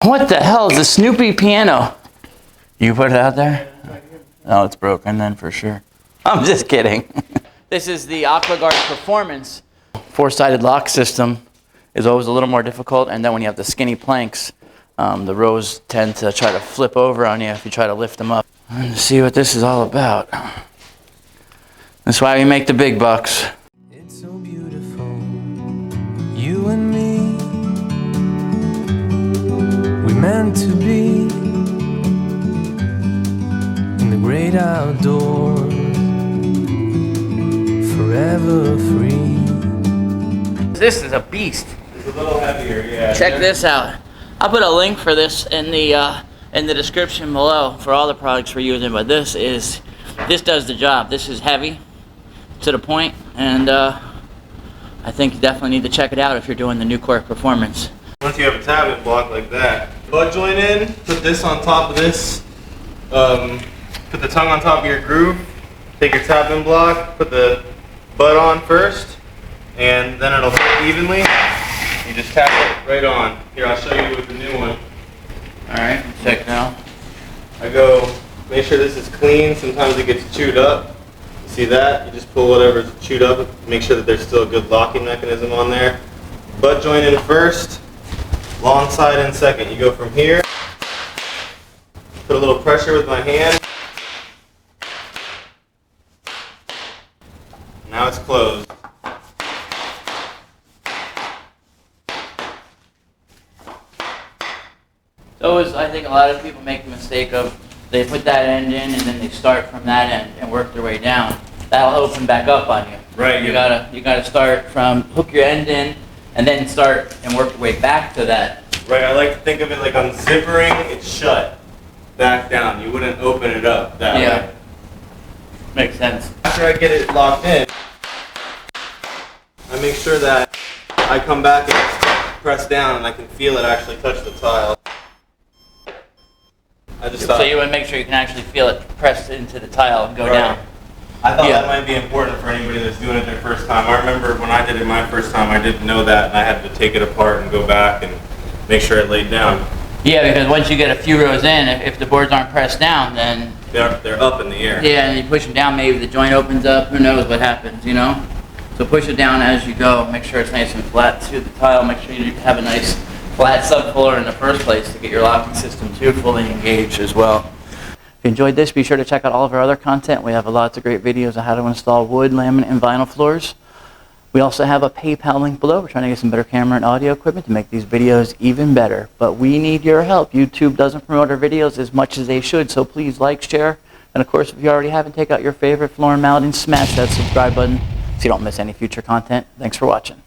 What the hell is a Snoopy piano? You put it out there? Oh, it's broken then for sure. I'm just kidding. This is the Aquaguard Performance. Four-sided lock system is always a little more difficult, and then when you have the skinny planks, the rows tend to try to flip over on you if you try to lift them up. And to see what this is all about. That's why we make the big bucks. It's so beautiful, you and me. We meant to be in the great outdoors, forever free. This is a beast. It's a little heavier, yeah. Check this out. I'll put a link for this in the description below for all the products we're using, but this does the job. This is heavy to the point, and I think you definitely need to check it out if you're doing the Aquaguard Performance. Once you have a tab block like that, butt joint in, put this on top of this, put the tongue on top of your groove, take your tab block, put the butt on first, and then it'll fit evenly. You just tap it right on. Here, I'll show you with the new one. Alright, check now. I go, make sure this is clean. Sometimes it gets chewed up. You see that? You just pull whatever's chewed up, make sure that there's still a good locking mechanism on there. Butt joint in first, long side in second. You go from here, put a little pressure with my hand. Now it's closed. I think a lot of people make the mistake of they put that end in and then they start from that end and work their way down. That'll open back up on you. Right. You gotta start from hook your end in and then start and work your way back to that. Right. I like to think of it like unzippering, it's shut back down. You wouldn't open it up that way. Makes sense. After I get it locked in, I make sure that I come back and press down and I can feel it actually touch the tile. So you want to make sure you can actually feel it pressed into the tile and go down. I thought that might be important for anybody that's doing it their first time. I remember when I did it my first time, I didn't know that, and I had to take it apart and go back and make sure it laid down. Yeah, because once you get a few rows in, if the boards aren't pressed down, then they're up in the air. Yeah, and you push them down, maybe the joint opens up. Who knows what happens, you know? So push it down as you go. Make sure it's nice and flat to the tile. Make sure you have a nice flat subfloor in the first place to get your locking system too fully engaged as well. If you enjoyed this, be sure to check out all of our other content. We have lots of great videos on how to install wood, laminate, and vinyl floors. We also have a PayPal link below. We're trying to get some better camera and audio equipment to make these videos even better. But we need your help. YouTube doesn't promote our videos as much as they should, so please like, share, and of course, if you already haven't, take out your favorite floor and mallet and smash that subscribe button so you don't miss any future content. Thanks for watching.